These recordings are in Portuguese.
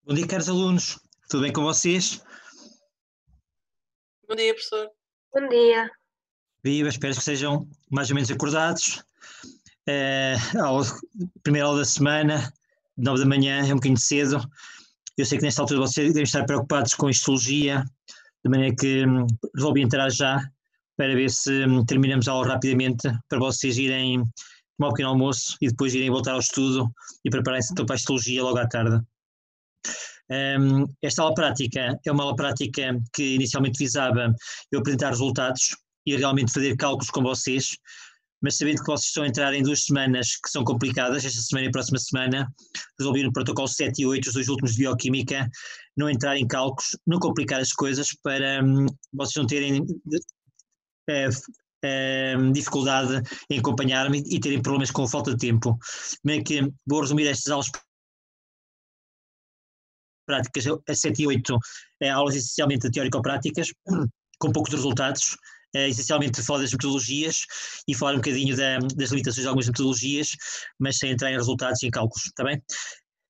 Bom dia, caros alunos. Tudo bem com vocês? Bom dia, professor. Bom dia. Viva, espero que estejam mais ou menos acordados. Primeira aula da semana, 9 da manhã, é um bocadinho cedo. Eu sei que nesta altura vocês devem estar preocupados com histologia, de maneira que resolvi entrar já para ver se terminamos a aula rapidamente, para vocês irem tomar um pequeno almoço e depois irem voltar ao estudo e prepararem-se então para a histologia logo à tarde. Esta aula prática é uma aula prática que inicialmente visava eu apresentar resultados e realmente fazer cálculos com vocês, mas sabendo que vocês estão a entrar em 2 semanas que são complicadas, esta semana e a próxima semana, resolvi no protocolo 7 e 8, os 2 últimos de bioquímica, não entrar em cálculos, não complicar as coisas para vocês não terem dificuldade em acompanhar-me e terem problemas com a falta de tempo. Bem que vou resumir estas aulas práticas, a 7 e 8, aulas essencialmente teórico-práticas, com poucos resultados, essencialmente falar das metodologias e falar um bocadinho das limitações de algumas metodologias, mas sem entrar em resultados e em cálculos, está bem?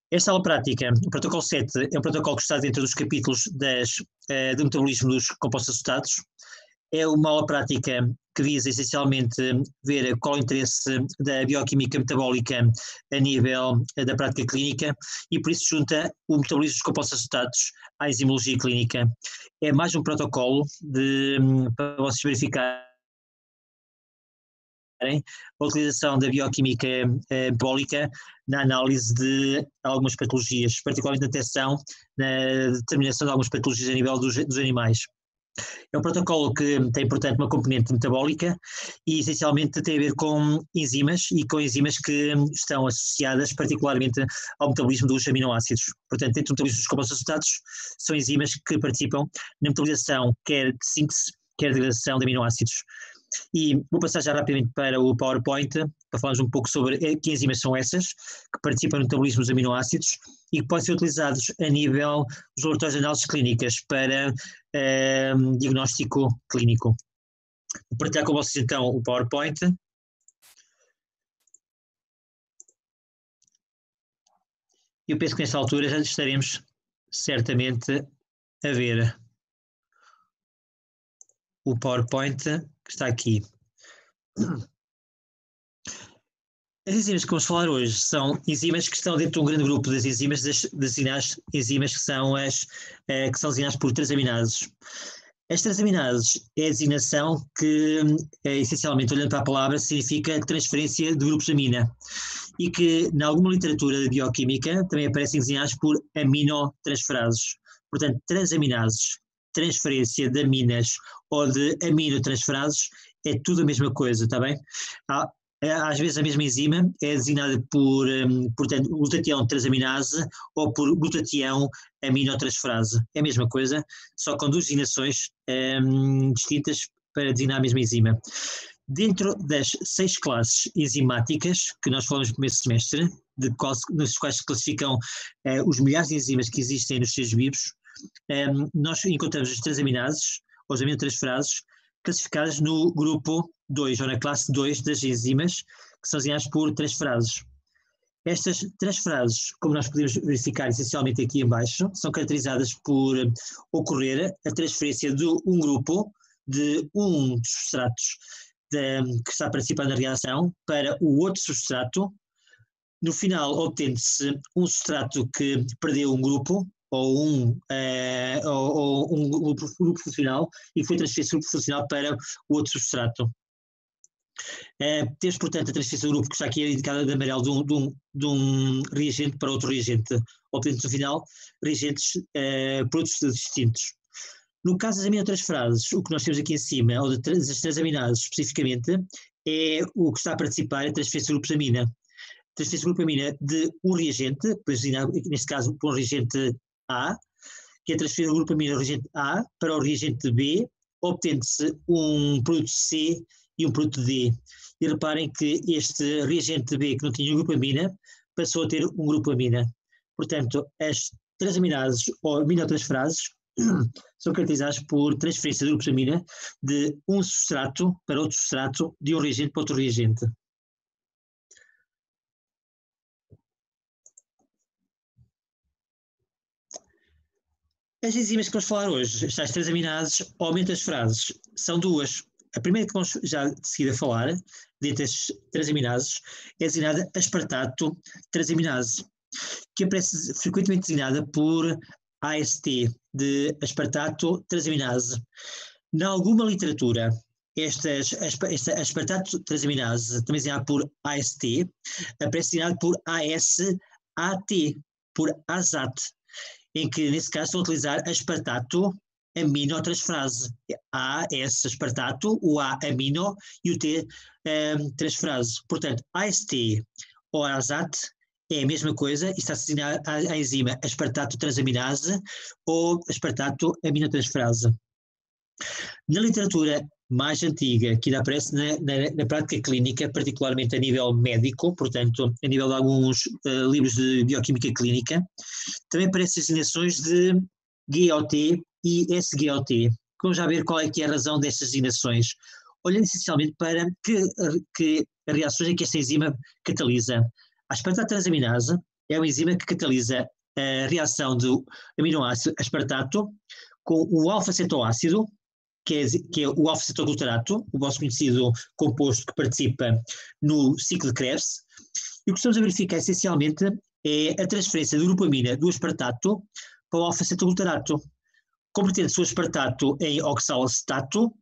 Esta aula prática, o protocolo 7, é um protocolo que está dentro dos capítulos do metabolismo dos compostos associados. É uma aula prática que visa essencialmente ver qual é o interesse da bioquímica metabólica a nível da prática clínica e por isso junta o metabolismo dos compostos associados à enzimologia clínica. É mais um protocolo para vocês verificarem a utilização da bioquímica metabólica na análise de algumas patologias, particularmente na detecção, na determinação de algumas patologias a nível dos animais. É um protocolo que tem, portanto, uma componente metabólica e, essencialmente, tem a ver com enzimas e com enzimas que estão associadas particularmente ao metabolismo dos aminoácidos. Portanto, dentro do metabolismo dos compostos associados, são enzimas que participam na metabolização quer de síntese, quer de degradação de aminoácidos. E vou passar já rapidamente para o PowerPoint, para falarmos um pouco sobre que enzimas são essas, que participam no metabolismo dos aminoácidos e que podem ser utilizados a nível dos laboratórios de análises clínicas para diagnóstico clínico. Vou partilhar com vocês então o PowerPoint. Eu penso que nesta altura já estaremos certamente a ver o PowerPoint que está aqui. As enzimas que vamos falar hoje são enzimas que estão dentro de um grande grupo das enzimas designadas enzimas que são designadas por transaminases. As transaminases é a designação que, essencialmente, olhando para a palavra, significa transferência de grupos de amina e que, em alguma literatura de bioquímica, também aparecem designadas por aminotransferases. Portanto, transaminases, transferência de aminas ou de aminotransferases, é tudo a mesma coisa, está bem? Às vezes a mesma enzima é designada por, portanto, glutatião transaminase ou por glutatião aminotransferase. É a mesma coisa, só com 2 designações distintas para designar a mesma enzima. Dentro das 6 classes enzimáticas que nós falamos no começo do semestre, nas quais se classificam os milhares de enzimas que existem nos seres vivos, nós encontramos as transaminases, ou as aminotransferases, classificadas no grupo 2, ou na classe 2 das enzimas, que são designadas por transferases. Estas transferases, como nós podemos verificar essencialmente aqui em baixo, são caracterizadas por ocorrer a transferência de um grupo de um dos substratos que está participando na reação para o outro substrato. No final, obtém-se um substrato que perdeu um grupo, ou um grupo funcional, e foi transferido esse grupo funcional para o outro substrato. Temos, portanto, a transferência do grupo que está aqui indicada de amarelo de um reagente para outro reagente, obtendo no final reagentes produtos distintos. No caso das aminotransferases, o que nós temos aqui em cima, ou das transaminases especificamente, é o que está a participar em transferência do grupo de amina. Transferência do grupo de amina de um reagente, neste caso por um reagente A, que é transferido do grupo amina do reagente A para o reagente B, obtendo-se um produto C e um produto D. E reparem que este reagente B, que não tinha um grupo amina, passou a ter um grupo amina. Portanto, as transaminases ou aminotransferases são caracterizadas por transferência de grupos de amina de um substrato para outro substrato, de um reagente para outro reagente. As enzimas que vamos falar hoje, estas transaminases, aumentam as frases. São duas. A primeira que vamos já de seguida falar, dentre as transaminases, é designada aspartato transaminase, que aparece frequentemente designada por AST, de aspartato transaminase. Em alguma literatura, esta aspartato transaminase, também designada por AST, aparece designada por ASAT, por ASAT, em que, nesse caso, estão a utilizar aspartato, amino, transferase. A, S, aspartato, o A, amino, e o T, transferase. Portanto, AST ou ASAT é a mesma coisa e está associada à enzima aspartato transaminase ou aspartato aminotransferase. Na literatura mais antiga, que ainda aparece na prática clínica, particularmente a nível médico, portanto, a nível de alguns livros de bioquímica clínica, também aparecem designações de GOT e SGOT. Vamos já ver qual é que é a razão destas designações, olhando essencialmente para que reações é que esta enzima catalisa. A aspartato transaminase é uma enzima que catalisa a reação do aminoácido aspartato com o alfa-cetoácido, que é o alfa-cetoglutarato, o vosso conhecido composto que participa no ciclo de Krebs. E o que estamos a verificar essencialmente é a transferência da grupamina do aspartato para o alfa-cetoglutarato, convertendo-se o aspartato em oxalacetato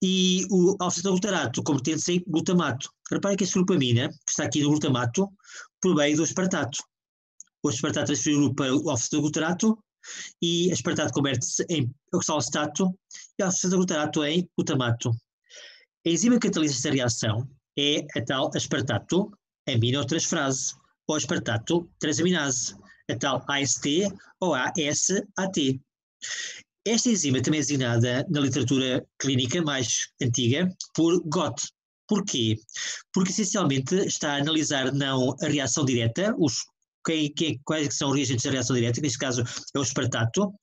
e o alfa-cetoglutarato convertendo-se em glutamato. Reparem que esta grupamina, que está aqui no glutamato, provém do aspartato. O aspartato transferiu para o alfa-cetoglutarato e aspartato converte-se em oxalacetato e alfa-cetoglutarato em glutamato. A enzima que catalisa esta reação é a tal aspartato aminotransferase ou aspartato transaminase, a tal AST ou ASAT. Esta enzima também é designada na literatura clínica mais antiga por GOT. Porquê? Porque essencialmente está a analisar não a reação direta, quais são os reagentes da reação direta, neste caso é o aspartato,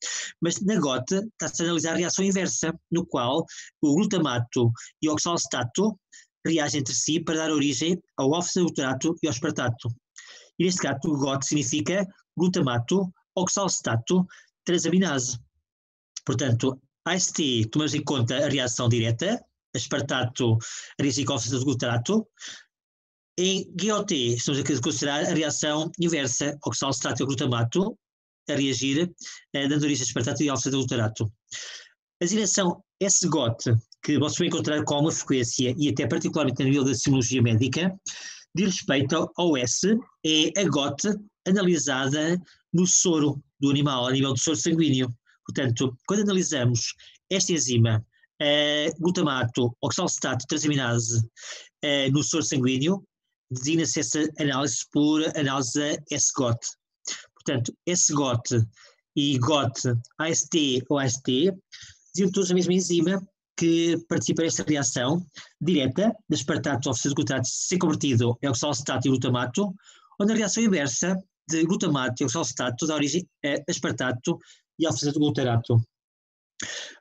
mas na GOT está-se a analisar a reação inversa, no qual o glutamato e o oxalacetato reagem entre si para dar origem ao alfa-cetoglutarato e ao aspartato. E neste caso o GOT significa glutamato, oxalacetato, transaminase. Portanto, AST, tomamos em conta a reação direta, aspartato reagir com alfa-cetoglutarato. Em GOT, estamos a considerar a reação inversa, oxalacetato e glutamato, a reagir, dando origem a aspartato e alfa-cetoglutarato. A designação SGOT, que vocês vão encontrar com alguma frequência e até particularmente a nível da simologia médica, diz respeito ao S, é a GOT analisada no soro do animal, a nível do soro sanguíneo. Portanto, quando analisamos esta enzima, glutamato, oxalacetato, transaminase, no soro sanguíneo, designa-se essa análise por análise SGOT. Portanto, SGOT e GOT, AST ou AST, dizem todos a mesma enzima que participa desta reação direta de aspartato ao alfa-cetoglutarato ser convertido em oxalacetato e glutamato, ou na reação inversa de glutamato e oxalacetato dá origem a aspartato e alfa-cetoglutarato.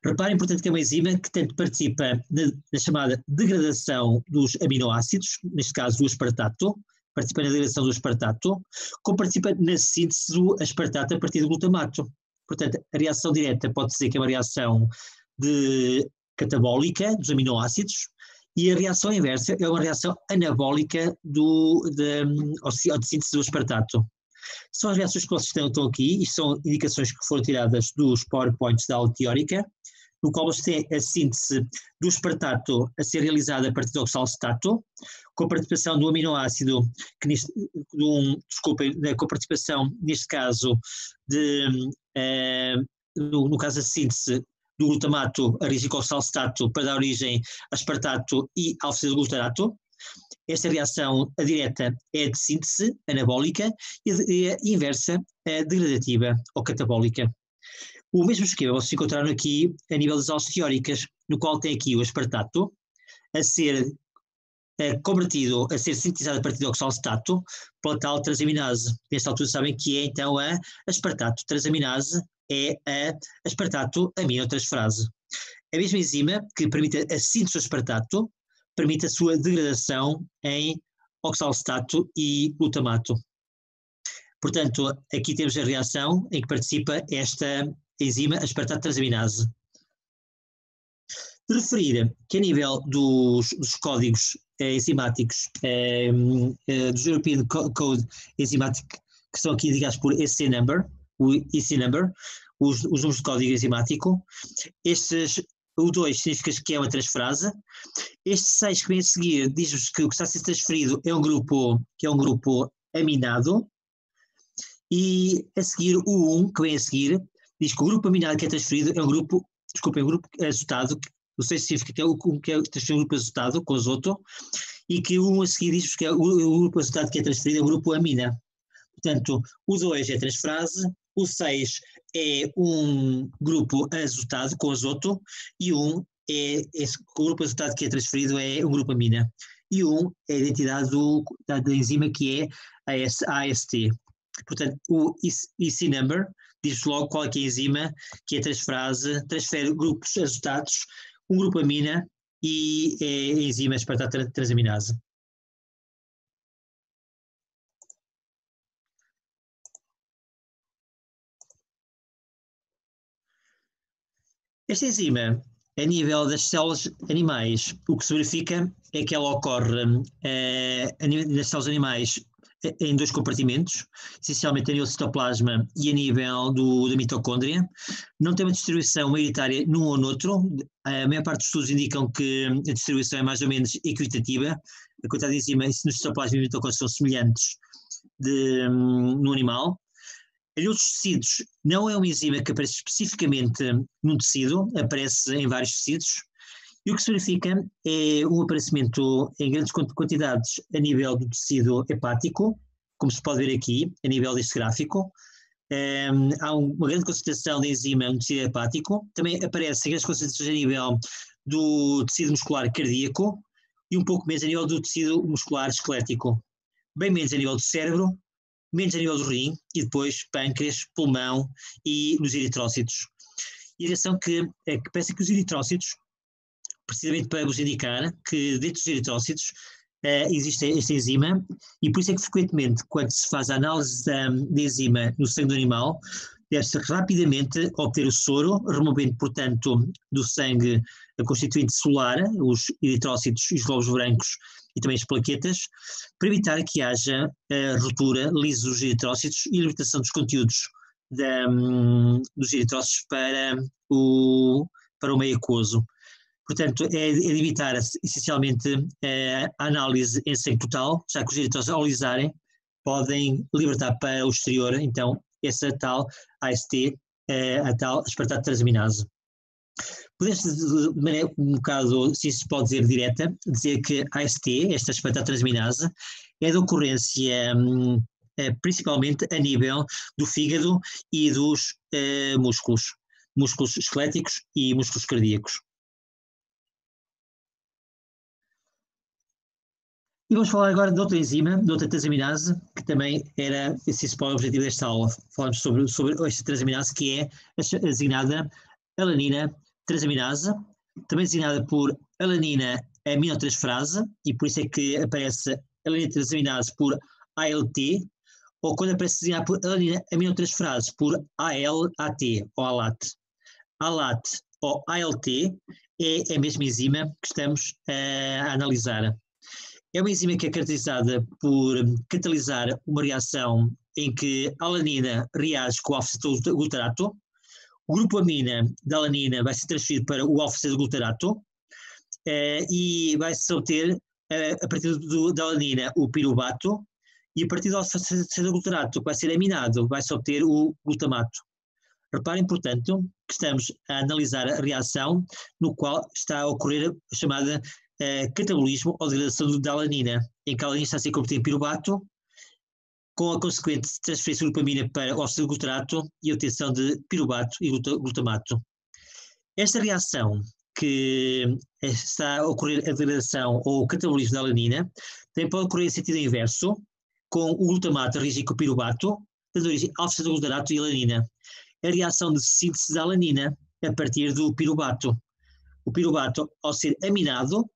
Reparem, portanto, que é uma enzima que tanto participa na chamada degradação dos aminoácidos, neste caso do aspartato, participa na degradação do aspartato, como participa na síntese do aspartato a partir do glutamato. Portanto, a reação direta pode dizer que é uma reação catabólica dos aminoácidos e a reação inversa é uma reação anabólica de síntese do aspartato. São as reações que vocês estão aqui e são indicações que foram tiradas dos PowerPoints da aula teórica, no qual você tem a síntese do aspartato a ser realizada a partir do oxalacetato, com a participação do aminoácido, com a participação, neste caso, no caso da síntese do glutamato a reagir com o oxalacetato para dar origem a aspartato e alfa-cetoglutarato. Esta reação, a direta, é de síntese anabólica e a inversa é degradativa ou catabólica. O mesmo esquema vocês encontraram aqui a nível das aulas teóricas, no qual tem aqui o aspartato a ser convertido, a ser sintetizado a partir do oxalacetato pela tal transaminase. Nesta altura sabem que é então a aspartato transaminase, é a aspartato aminotransferase. A mesma enzima que permite a síntese do aspartato permite a sua degradação em oxalacetato e glutamato. Portanto, aqui temos a reação em que participa esta enzima aspartato transaminase. De referir que a nível dos códigos enzimáticos dos European Code Enzymatic, que são aqui indicados por EC number, o EC number, os números de código enzimático, o 2 significa que é uma transferase, este 6 que vem a seguir diz-nos que o que está a ser transferido é um grupo aminado, e a seguir o 1 que vem a seguir diz que o grupo aminado que é transferido é um grupo azotado, o 6 significa que é transferido um grupo azotado com azoto, e que o 1 a seguir diz que o grupo azotado que é transferido é um grupo amina. Portanto, o 2 é transferase, o 6 é um grupo azotado com azoto, e o 1 o grupo azotado que é transferido é um grupo amina. E o 1 é a identidade da enzima que é a AST. Portanto, o EC number diz logo qual é a enzima que é transferase, transfere grupos azotados, um grupo amina, e é a enzima aspartato transaminase. Esta enzima, a nível das células animais, o que se verifica é que ela ocorre nas células animais em 2 compartimentos, essencialmente a nível do citoplasma e a nível da mitocôndria. Não tem uma distribuição maioritária num ou noutro. A maior parte dos estudos indicam que a distribuição é mais ou menos equitativa. A quantidade de enzimas no citoplasma e mitocôndria são semelhantes no animal. Em outros tecidos, não é uma enzima que aparece especificamente num tecido, aparece em vários tecidos, e o que se verifica é um aparecimento em grandes quantidades a nível do tecido hepático, como se pode ver aqui, a nível deste gráfico. Há uma grande concentração de enzima no tecido hepático, também aparecem grandes concentrações a nível do tecido muscular cardíaco e um pouco menos a nível do tecido muscular esquelético, bem menos a nível do cérebro, menos a nível do rim, e depois pâncreas, pulmão e nos eritrócitos. E a direção que parece que os eritrócitos, precisamente para vos indicar que dentro dos eritrócitos existe esta enzima, e por isso é que frequentemente, quando se faz a análise da enzima no sangue do animal, deve-se rapidamente obter o soro, removendo, portanto, do sangue a constituinte solar, os eritrócitos e os glóbulos brancos, e também as plaquetas, para evitar que haja ruptura, liso dos eritrócitos e libertação dos conteúdos dos eritrócitos para o meio aquoso. Portanto, é de evitar essencialmente a análise em sangue total, já que os eritrócitos, ao lisarem, podem libertar para o exterior, então, essa tal AST, a tal aspartato transaminase. Podemos, de maneira um bocado, se se pode dizer direta, dizer que a AST, esta aspartato transaminase, é de ocorrência principalmente a nível do fígado e dos músculos esqueléticos e músculos cardíacos. E vamos falar agora de outra enzima, de outra transaminase, que também era esse principal objetivo desta aula. Falamos sobre esta transaminase, que é a designada alanina transaminase, também designada por alanina aminotransferase, e por isso é que aparece alanina transaminase por ALT, ou quando aparece designada por alanina aminotransferase por ALAT, ou ALAT. ALAT ou ALT é a mesma enzima que estamos a analisar. É uma enzima que é caracterizada por catalisar uma reação em que a alanina reage com o alfa-cetoglutarato. O grupo amina da alanina vai ser transferido para o alfa-cetoglutarato e vai-se obter, a partir da alanina, o piruvato, e a partir do alfa-cetoglutarato, que vai ser aminado, vai-se obter o glutamato. Reparem, portanto, que estamos a analisar a reação no qual está a ocorrer a chamada catabolismo ou degradação da alanina, em que a alanina está a ser convertida em piruvato, com a consequente transferência de glutamina para o glutarato e a obtenção de piruvato e glutamato. Esta reação que está a ocorrer a degradação ou o catabolismo da alanina também pode ocorrer em sentido inverso, com o glutamato a reagir com o piruvato, dando origem ao alfa-cetoglutarato e alanina. A reação de síntese da alanina a partir do piruvato. O piruvato, ao ser aminado,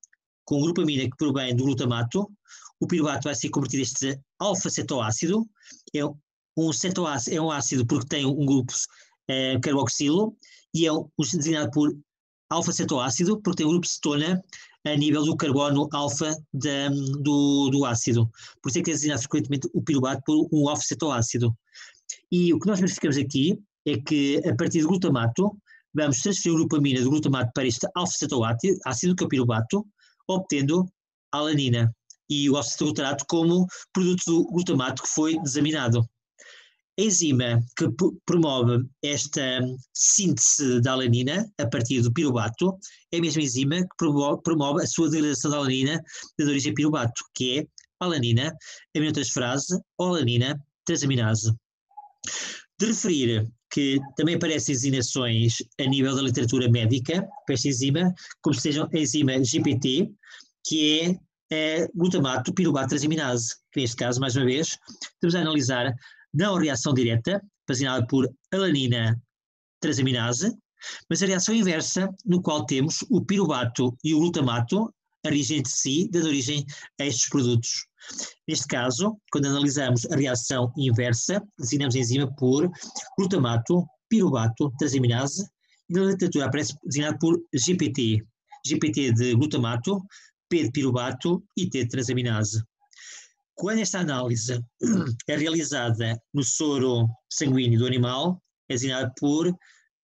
com o grupo amina que provém do glutamato, o piruvato vai ser convertido a este alfa-cetoácido. É um cetoácido, é um ácido porque tem um grupo carboxilo, e é designado por alfa-cetoácido, porque tem um grupo cetona a nível do carbono alfa do ácido. Por isso é que é designado frequentemente o piruvato por um alfa-cetoácido. E o que nós verificamos aqui é que, a partir do glutamato, vamos transferir o grupo amina do glutamato para este alfa-cetoácido, que é o piruvato, obtendo a alanina e o alfa-cetoglutarato como produto do glutamato que foi desaminado. A enzima que promove esta síntese da alanina a partir do piruvato é a mesma enzima que promove a sua degradação da alanina de origem piruvato, que é a alanina, aminotransferase ou alanina transaminase. De referir que também aparecem designações a nível da literatura médica para esta enzima, como sejam a enzima GPT, que é glutamato piruvato transaminase, que neste caso, mais uma vez, estamos a analisar não a reação direta, baseada por alanina transaminase, mas a reação inversa, no qual temos o piruvato e o glutamato a reagir entre si, dando origem a estes produtos. Neste caso, quando analisamos a reação inversa, designamos a enzima por glutamato, piruvato, transaminase, e na literatura aparece designado por GPT. GPT de glutamato, P de piruvato e T de transaminase. Quando esta análise é realizada no soro sanguíneo do animal, é designada por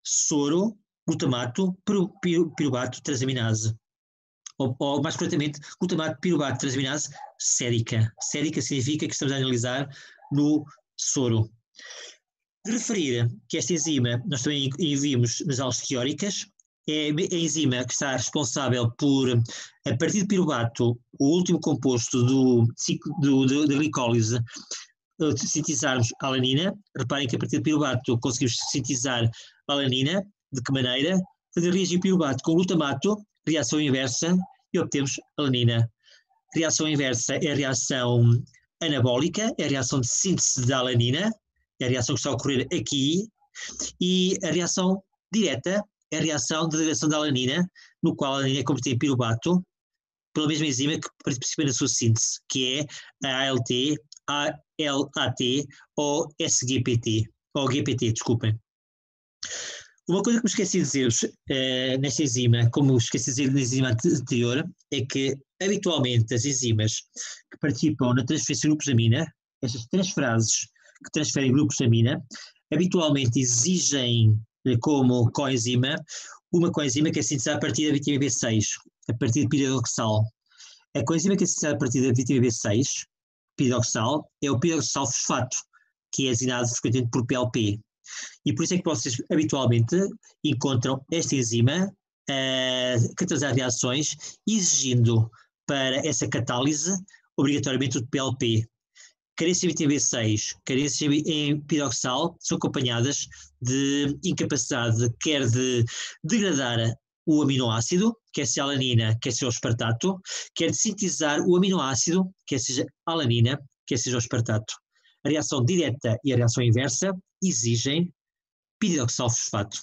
soro, glutamato, piruvato, transaminase. Ou mais corretamente, glutamato, piruvato, transaminase, sérica. Sérica significa que estamos a analisar no soro. De referir que esta enzima, nós também vimos nas aulas teóricas, é a enzima que está responsável por, a partir de piruvato, o último composto da glicólise, sintetizarmos a alanina. Reparem que a partir de piruvato conseguimos sintetizar a alanina. De que maneira? Fazer reagir piruvato com glutamato, reação inversa, e obtemos alanina. Reação inversa é a reação anabólica, é a reação de síntese da alanina, é a reação que está a ocorrer aqui, e a reação direta é a reação de degradação da alanina, no qual a alanina é convertida em piruvato pela mesma enzima que participa na sua síntese, que é a ALT, ALAT ou SGPT, ou GPT, desculpem. Uma coisa que me esqueci de dizer-vos nesta enzima, como esqueci de dizer na enzima anterior, é que habitualmente as enzimas que participam na transferência de grupos de amina, estas transferases que transferem grupos de amina, habitualmente exigem como coenzima uma coenzima que é sintetizada a partir da vitamina B6, a partir de piridoxal. A coenzima que é sintetizada a partir da vitamina B6, piridoxal, é o piridoxal fosfato, que é designado frequentemente por PLP. E por isso é que vocês habitualmente encontram esta enzima catalisar reações, exigindo para essa catálise obrigatoriamente o PLP. Carência em vitamina B6, carência em piridoxal são acompanhadas de incapacidade, quer de degradar o aminoácido, quer seja a alanina, quer seja o aspartato, quer de sintetizar o aminoácido, quer seja a alanina, quer seja o aspartato. A reação direta e a reação inversa exigem piridoxal fosfato.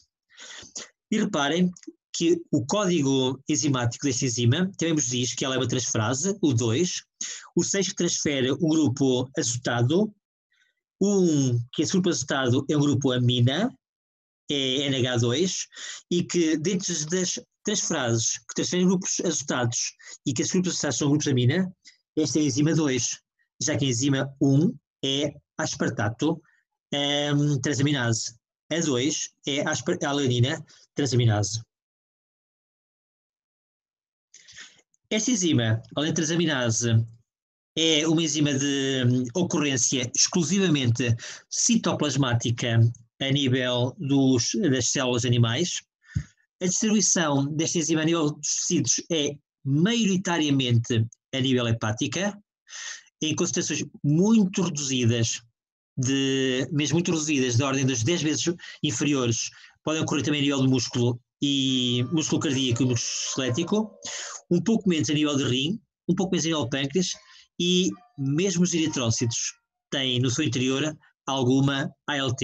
E reparem que o código enzimático desta enzima também nos diz que ela é uma transferase, o 2, o 6 que transfere um grupo azotado, que esse grupo azotado é um grupo amina, é NH2, e que dentro das transferases que transferem grupos azotados e que esses grupos azotados são grupos amina, esta é a enzima 2, já que a enzima 1 é aspartato transaminase. A 2 é a alanina transaminase. Esta enzima, a alanina transaminase, é uma enzima de ocorrência exclusivamente citoplasmática a nível das células animais. A distribuição desta enzima a nível dos tecidos é maioritariamente a nível hepática, em concentrações muito reduzidas, mesmo muito reduzidas, da ordem das 10 vezes inferiores, podem ocorrer também a nível do músculo e músculo cardíaco e músculo esquelético, um pouco menos a nível de rim, um pouco menos a nível de pâncreas, e mesmo os eritrócitos têm no seu interior alguma ALT.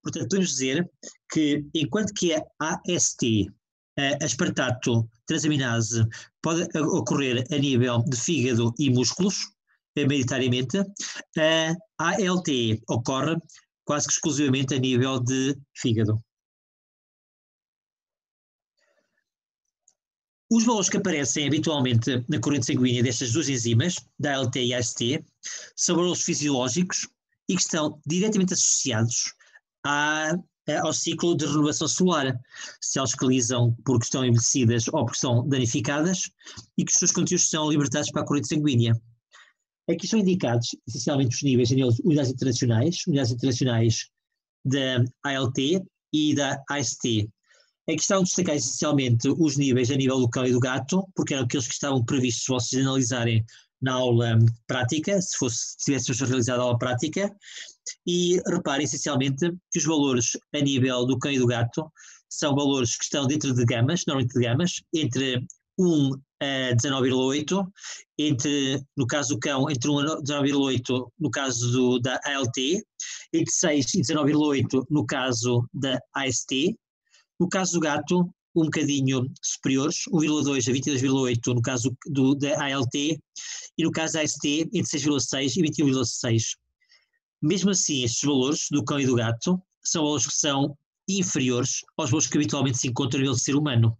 Portanto, podemos dizer que enquanto que a AST, aspartato transaminase, pode ocorrer a nível de fígado e músculos, maioritariamente, a ALT ocorre quase que exclusivamente a nível de fígado. Os valores que aparecem habitualmente na corrente sanguínea destas duas enzimas, da ALT e AST, são valores fisiológicos e que estão diretamente associados ao ciclo de renovação celular, células que lisam porque estão envelhecidas ou porque são danificadas e que os seus conteúdos são libertados para a corrente sanguínea. Aqui são indicados essencialmente os níveis em unidades internacionais da ALT e da AST. Aqui estão destacados essencialmente os níveis a nível do cão e do gato, porque eram aqueles que estavam previstos vocês analisarem na aula prática, se tivéssemos realizado a aula prática, e reparem essencialmente que os valores a nível do cão e do gato são valores que estão dentro de gamas, normalmente de gamas, entre 1 a 19,8, no caso do cão, entre 1 a 19,8 no caso da ALT, entre 6 e 19,8 no caso da AST, no caso do gato, um bocadinho superiores, 1,2 a 22,8 no caso da ALT, e no caso da AST, entre 6,6 e 21,6. Mesmo assim, estes valores do cão e do gato são valores que são inferiores aos valores que habitualmente se encontram no nível do ser humano.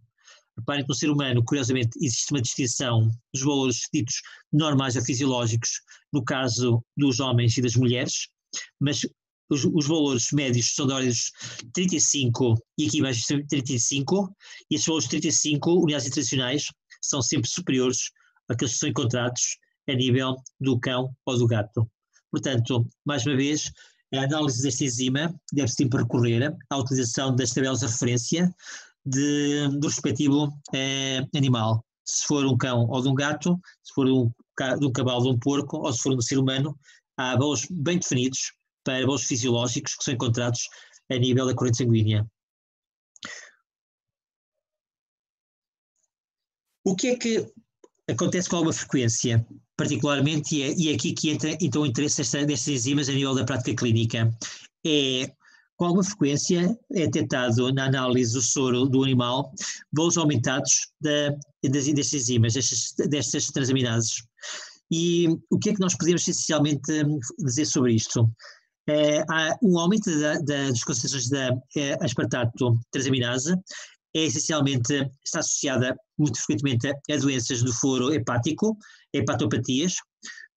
Reparem que no ser humano, curiosamente, existe uma distinção dos valores ditos normais ou fisiológicos, no caso dos homens e das mulheres, mas os valores médios são de ordem dos 35 e aqui mais 35, e esses valores de 35 unidades internacionais são sempre superiores àqueles que são encontrados a nível do cão ou do gato. Portanto, mais uma vez, a análise desta enzima deve sempre recorrer à utilização das tabelas de referência do respectivo animal. Se for um cão ou de um gato, se for de um cavalo ou de um porco, ou se for um ser humano, há valores bem definidos para valores fisiológicos que são encontrados a nível da corrente sanguínea. O que é que acontece com alguma frequência, particularmente, e é aqui que entra então o interesse destas enzimas a nível da prática clínica, com alguma frequência é detectado na análise do soro do animal valores aumentados destas enzimas, destas transaminases. E o que é que nós podemos essencialmente dizer sobre isto? Há um aumento das concentrações da aspartato transaminase, essencialmente está associada muito frequentemente a doenças do foro hepático, hepatopatias,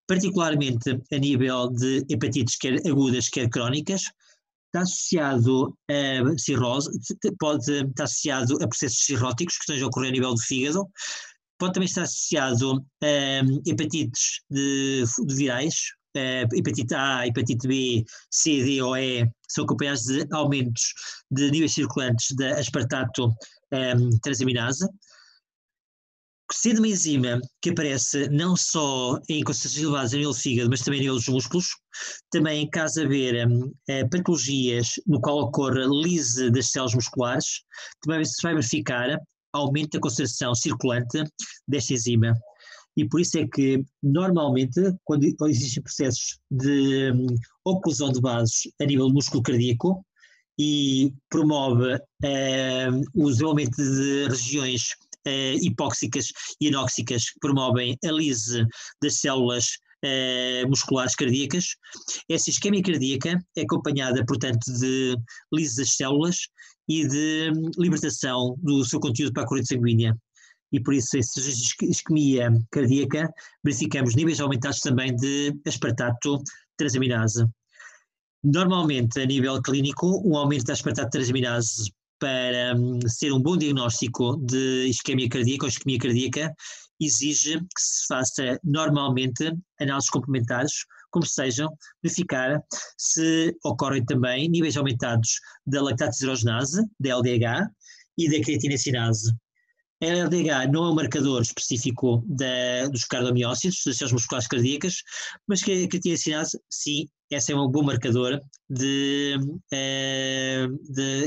particularmente a nível de hepatites quer agudas, quer crónicas. Está associado a cirrose, pode estar associado a processos cirróticos que estejam a ocorrer a nível do fígado, pode também estar associado a hepatites de virais, hepatite A, hepatite B, C, D ou E, são acompanhados de aumentos de níveis circulantes da aspartato transaminase. Sendo uma enzima que aparece não só em concentrações elevadas a nível do fígado, mas também a nível dos músculos, também em caso de haver patologias no qual ocorre lise das células musculares, também se vai verificar aumento da concentração circulante desta enzima. E por isso é que, normalmente, quando existem processos de oclusão de vasos a nível do músculo cardíaco e promove o desenvolvimento de regiões hipóxicas e anóxicas que promovem a lise das células musculares cardíacas, essa isquemia cardíaca é acompanhada, portanto, de lise das células e de libertação do seu conteúdo para a corrente sanguínea. E por isso, em isquemia cardíaca, verificamos níveis aumentados também de aspartato transaminase. Normalmente, a nível clínico, um aumento da aspartato transaminase para ser um bom diagnóstico de isquemia cardíaca ou isquemia cardíaca exige que se faça normalmente análises complementares, como sejam, verificar se ocorrem também níveis aumentados da lactato deshidrogenase, da LDH, e da creatinacinase. A LDH não é um marcador específico dos cardiomiócitos, das células musculares cardíacas, mas que a creatinacinase, sim, esse é um bom marcador de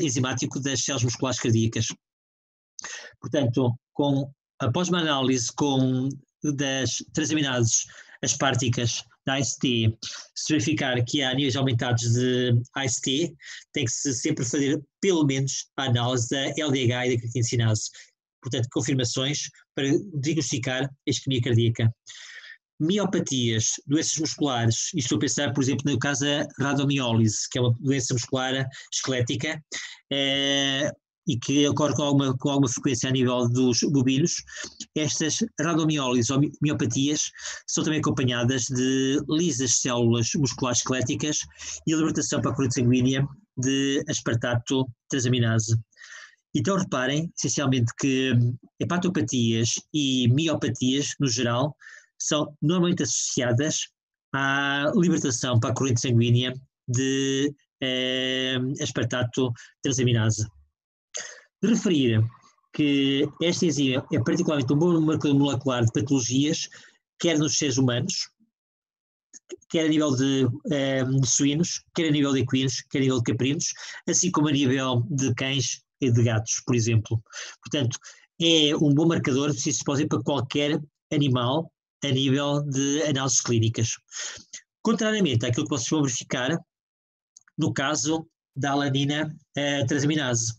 enzimático das células musculares cardíacas. Portanto, após uma análise das transaminases asparticas da AST, se verificar que há níveis aumentados de AST, tem que se sempre fazer pelo menos a análise da LDH e da creatinacinase. Portanto, confirmações para diagnosticar a isquemia cardíaca. miopatias, doenças musculares, e estou a pensar, por exemplo, no caso da radomiólise, que é uma doença muscular esquelética, e que ocorre com alguma frequência a nível dos bovinos. Estas radomiólises ou miopatias são também acompanhadas de lisas células musculares esqueléticas e a libertação para a corrente sanguínea de aspartato transaminase. Então reparem, essencialmente, que hepatopatias e miopatias, no geral, são normalmente associadas à libertação para a corrente sanguínea de aspartato transaminase. De referir que esta enzima é particularmente um bom marcador molecular de patologias, quer nos seres humanos, quer a nível de suínos, quer a nível de equinos, quer a nível de caprinos, assim como a nível de cães e de gatos, por exemplo. Portanto, é um bom marcador, se se pode dizer, para qualquer animal a nível de análises clínicas. Contrariamente àquilo que vocês vão verificar no caso da alanina transaminase,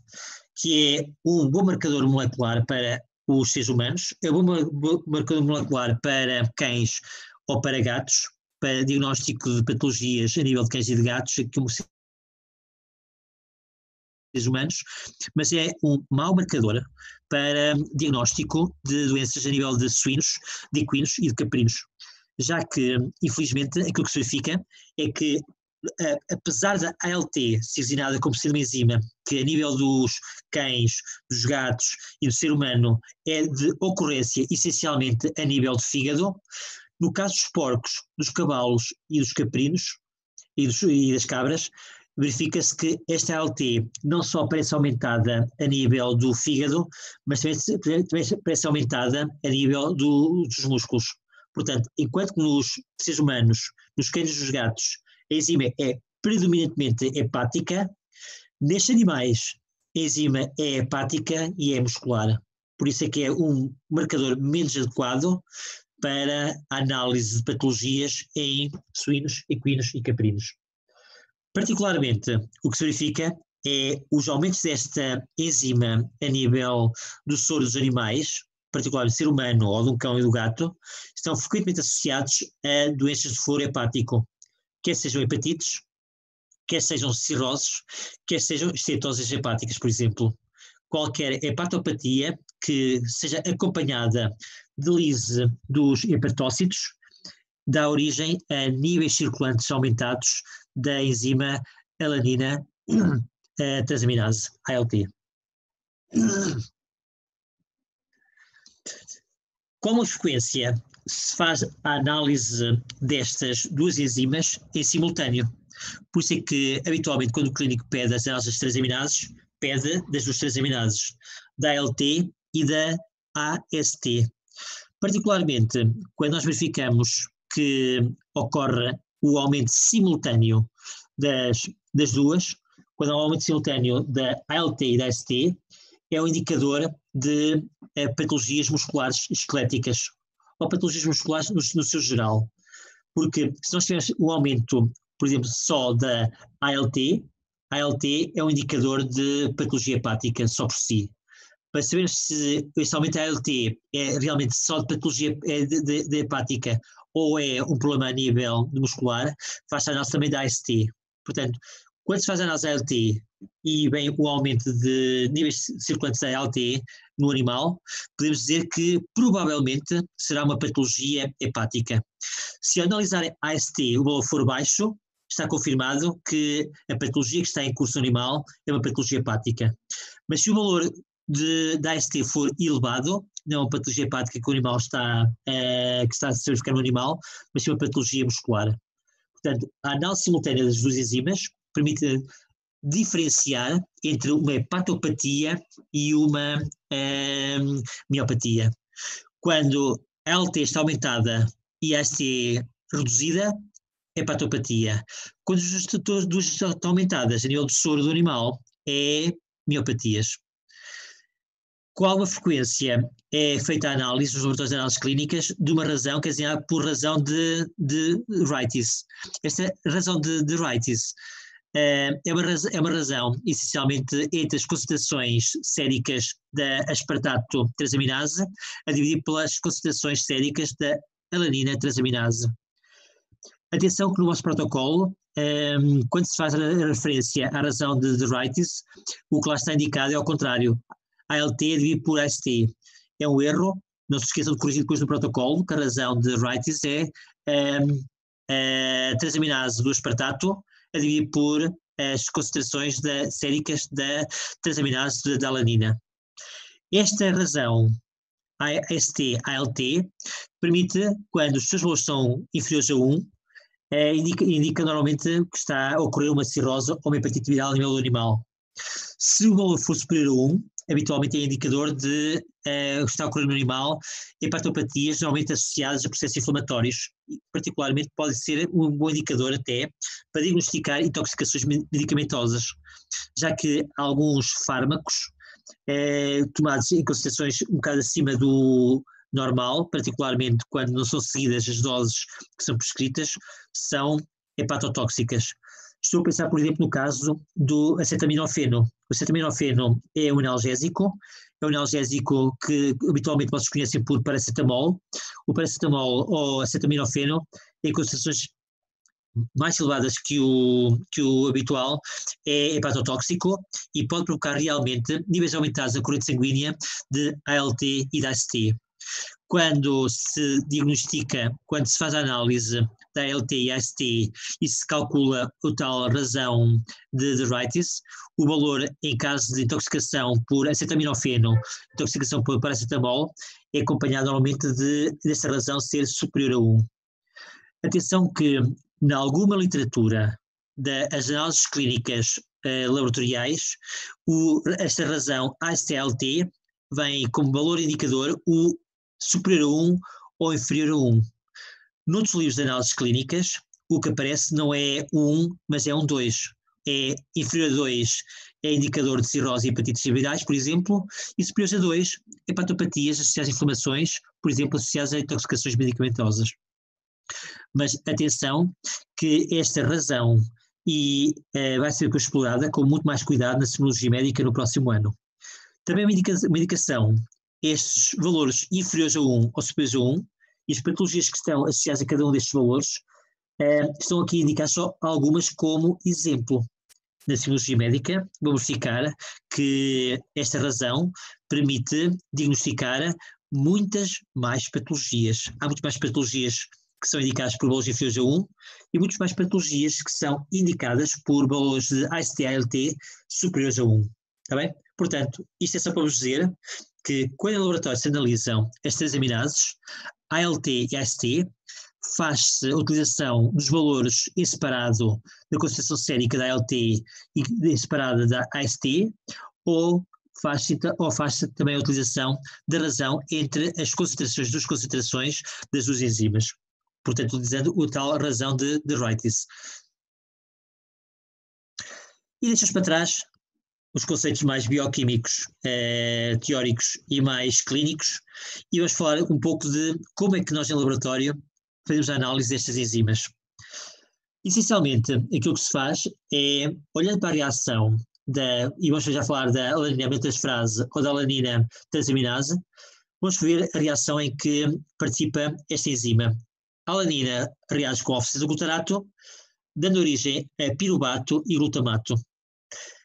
que é um bom marcador molecular para os seres humanos, é um bom marcador molecular para cães ou para gatos, para diagnóstico de patologias a nível de cães e de gatos, como seres humanos, mas é um mau marcador para diagnóstico de doenças a nível de suínos, de equinos e de caprinos, já que, infelizmente, aquilo que se verifica é que, apesar da ALT ser designada como sendo uma enzima que a nível dos cães, dos gatos e do ser humano é de ocorrência essencialmente a nível de fígado, no caso dos porcos, dos cavalos e dos caprinos e das cabras, verifica-se que esta ALT não só parece aumentada a nível do fígado, mas também parece aumentada a nível dos músculos. Portanto, enquanto que nos seres humanos, nos cães e nos gatos, a enzima é predominantemente hepática, nestes animais a enzima é hepática e é muscular. Por isso é que é um marcador menos adequado para a análise de patologias em suínos, equinos e caprinos. Particularmente, o que se verifica é os aumentos desta enzima a nível do soro dos animais, particularmente do ser humano ou de um cão e do gato, estão frequentemente associados a doenças de foro hepático, quer sejam hepatites, quer sejam cirroses, quer sejam estetoses hepáticas, por exemplo. Qualquer hepatopatia que seja acompanhada de lise dos hepatócitos dá origem a níveis circulantes aumentados da enzima alanina transaminase, ALT. Com a frequência se faz a análise destas duas enzimas em simultâneo. Por isso é que, habitualmente, quando o clínico pede as análises das transaminases, pede das duas transaminases, da ALT e da AST. Particularmente, quando nós verificamos que ocorre o aumento simultâneo das duas, quando há um aumento simultâneo da ALT e da AST, é um indicador de patologias musculares esqueléticas, ou patologias musculares no seu geral. Porque se nós tivermos um aumento, por exemplo, só da ALT é um indicador de patologia hepática só por si. Para saber se esse aumento da ALT é realmente só de patologia de hepática ou é um problema a nível muscular, faz-se a análise também da AST. Portanto, quando se faz a análise da ALT e vem o aumento de níveis circulantes da ALT no animal, podemos dizer que provavelmente será uma patologia hepática. Se analisarem a AST o valor for baixo, está confirmado que a patologia que está em curso no animal é uma patologia hepática. Mas se o valor da AST for elevado, não é uma patologia hepática que o animal que está a se verificar no animal, mas sim uma patologia muscular. Portanto, a análise simultânea das duas enzimas permite diferenciar entre uma hepatopatia e uma miopatia. Quando a ALT está aumentada e a AST reduzida, hepatopatia. Quando as duas estão aumentadas a nível do soro do animal, é miopatias. Com alguma frequência é feita a análise nos laboratórios de análises clínicas de uma razão, quer dizer, por razão de Wrightis. Esta razão de Wrightis é uma razão, essencialmente, entre as concentrações séricas da aspartato transaminase a dividir pelas concentrações séricas da alanina transaminase. Atenção que no vosso protocolo, quando se faz a referência à razão de Wrightis, o que lá está indicado é ao contrário. ALT é dividido por AST. É um erro, não se esqueçam de corrigir depois no protocolo, que a razão de Wrightis é a transaminase do aspartato a dividir por as concentrações séricas da transaminase da alanina. Esta razão AST, ALT, permite, quando os seus valores são inferiores a 1, indica normalmente que está a ocorrer uma cirrose ou uma hepatite viral a nível do animal. Se o valor for superior a 1, habitualmente é indicador de está a ocorrer no animal hepatopatias normalmente associadas a processos inflamatórios. E, particularmente pode ser um bom indicador até para diagnosticar intoxicações medicamentosas, já que alguns fármacos tomados em concentrações um bocado acima do normal, particularmente quando não são seguidas as doses que são prescritas, são hepatotóxicas. Estou a pensar, por exemplo, no caso do acetaminofeno. O acetaminofeno é um analgésico que habitualmente vocês conhecem por paracetamol. O paracetamol ou acetaminofeno, em concentrações mais elevadas que o habitual, é hepatotóxico e pode provocar realmente níveis aumentados na corrente sanguínea de ALT e de AST. Quando se diagnostica, quando se faz a análise da ALT e AST e se calcula a tal razão de Wrightis, o valor em caso de intoxicação por acetaminofeno, intoxicação por paracetamol, é acompanhado normalmente desta razão ser superior a 1. Atenção que, em alguma literatura das análises clínicas laboratoriais, esta razão AST-ALT vem como valor indicador o superior a 1 ou inferior a 1. Noutros livros de análises clínicas, o que aparece não é 1, mas é 2. É inferior a 2 é indicador de cirrose e hepatites virais, por exemplo, e superior a 2, hepatopatias associadas a inflamações, por exemplo, associadas a intoxicações medicamentosas. Mas atenção que esta razão vai ser explorada com muito mais cuidado na semiologia médica no próximo ano. Também uma indicação, estes valores inferiores a 1 ou superiores a 1 e as patologias que estão associadas a cada um destes valores estão aqui indicadas só algumas como exemplo. Na semiologia médica, vamos verificar que esta razão permite diagnosticar muitas mais patologias. Há muitas mais patologias que são indicadas por valores inferiores a 1 e muitas mais patologias que são indicadas por valores de AST-ALT superiores a 1. Está bem? Portanto, isto é só para vos dizer que quando em laboratório se analisam as transaminases, ALT e AST, faz-se a utilização dos valores em separado da concentração sérica da ALT e em separada da AST, ou faz-se também a utilização da razão entre as concentrações das duas enzimas. Portanto, utilizando a tal razão de Wrightis. E deixamos para trás os conceitos mais bioquímicos, teóricos e mais clínicos, e vamos falar um pouco de como é que nós em laboratório fazemos a análise destas enzimas. Essencialmente, aquilo que se faz é, olhando para a reação e vamos já falar da alanina metastrase ou da alanina transaminase, vamos ver a reação em que participa esta enzima. A alanina reage com óxido de glutarato, dando origem a piruvato e glutamato.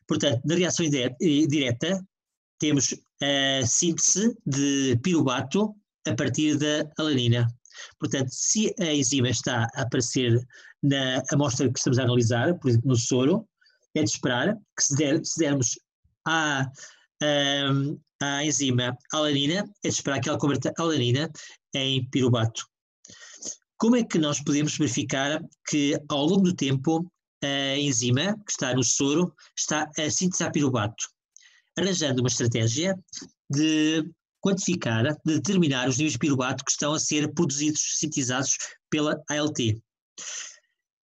Portanto, na reação direta, temos a síntese de piruvato a partir da alanina. Portanto, se a enzima está a aparecer na amostra que estamos a analisar, por exemplo, no soro, é de esperar que se dermos à enzima alanina, é de esperar que ela converta a alanina em piruvato. Como é que nós podemos verificar que, ao longo do tempo, a enzima que está no soro está a sintetizar piruvato? Arranjando uma estratégia de quantificar, de determinar os níveis de piruvato que estão a ser produzidos, sintetizados pela ALT.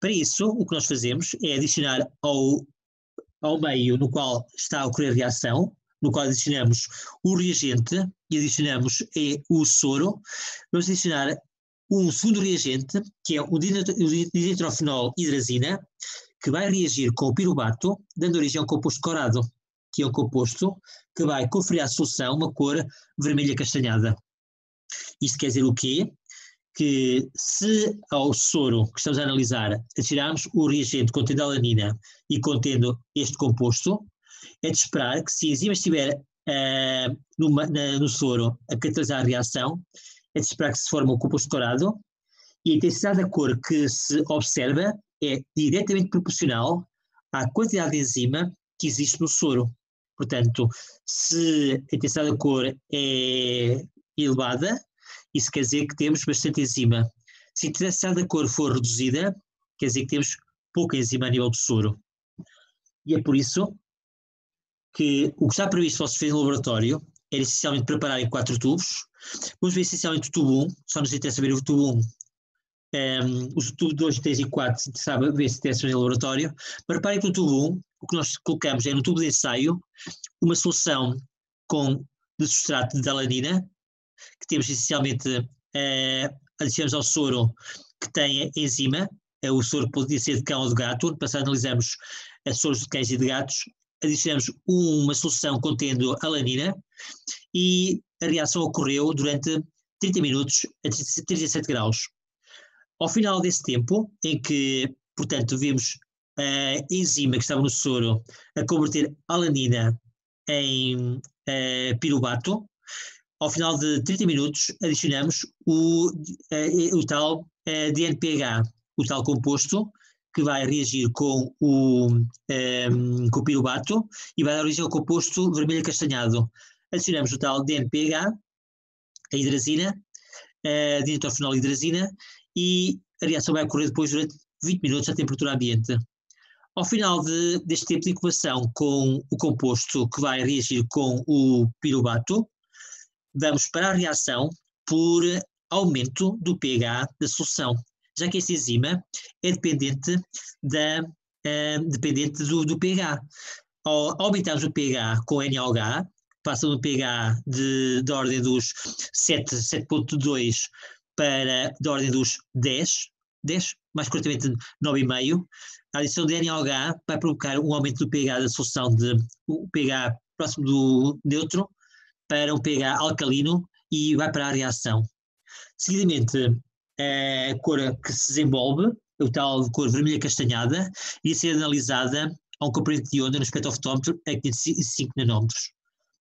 Para isso, o que nós fazemos é adicionar ao meio no qual está a ocorrer a reação, no qual adicionamos o reagente e adicionamos o soro, vamos adicionar um segundo reagente, que é o dinitrofenol hidrazina, que vai reagir com o piruvato, dando origem a um composto corado, que é um composto que vai conferir à solução uma cor vermelha castanhada. Isto quer dizer o quê? que se ao soro que estamos a analisar adicionarmos o reagente contendo alanina e contendo este composto, é de esperar que se a enzima estiver no soro a catalisar a reação, é de esperar que se forme um composto dourado e a intensidade da cor que se observa é diretamente proporcional à quantidade de enzima que existe no soro. Portanto, se a intensidade da cor é elevada, isso quer dizer que temos bastante enzima. Se a intensidade da cor for reduzida, quer dizer que temos pouca enzima a nível do soro. E é por isso que o que está previsto para se fazer no laboratório era essencialmente preparar em 4 tubos. Vamos ver essencialmente o tubo 1, só nos interessa ver o tubo 1. Os tubos 2, 3 e 4, se interessava ver se testa no laboratório. Reparem que no tubo 1, o que nós colocamos é no tubo de ensaio uma solução de substrato de alanina, que temos essencialmente, adicionamos ao soro que tem enzima, o soro podia ser de cão ou de gato. No passado analisamos soros de cães e de gatos, adicionamos uma solução contendo alanina e a reação ocorreu durante 30 minutos a 37 graus. Ao final desse tempo, em que, portanto, vimos a enzima que estava no soro a converter alanina em piruvato, ao final de 30 minutos adicionamos o tal DNPH, o tal composto que vai reagir com o piruvato e vai dar origem ao composto vermelho acastanhado. Adicionamos o tal DNPH, a hidrazina, a dinitrofenolhidrazina, e a reação vai ocorrer depois durante 20 minutos à temperatura ambiente. Ao final deste tempo de incubação com o composto que vai reagir com o piruvato, vamos para a reação por aumento do pH da solução, já que esta enzima é dependente do pH. Ao aumentarmos o pH com NaOH, passa do pH da ordem dos 7,2 para da ordem dos 10, mais corretamente 9,5. A adição de NaOH vai provocar um aumento do pH da solução de um pH próximo do neutro para um pH alcalino e vai para a reação. Seguidamente, a cor que se desenvolve, o tal cor vermelha castanhada, ia ser analisada a um comprimento de onda no espectrofotómetro a 505 nanómetros.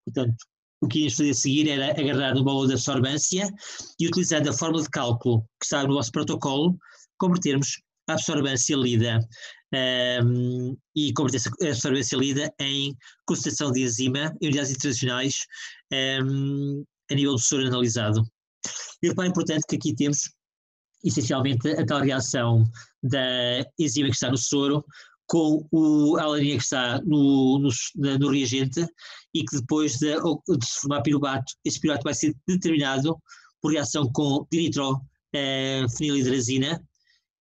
Portanto, o que íamos fazer a seguir era agarrar no valor de absorvância e, utilizando a fórmula de cálculo que está no nosso protocolo, convertermos a absorvância lida e converter a absorvância lida em concentração de enzima em unidades internacionais a nível do soro analisado. E reparem, portanto, que aqui temos essencialmente a tal reação da enzima que está no soro com a alanina que está no reagente e que depois de se formar piruvato, esse piruvato vai ser determinado por reação com dinitrofenilhidrazina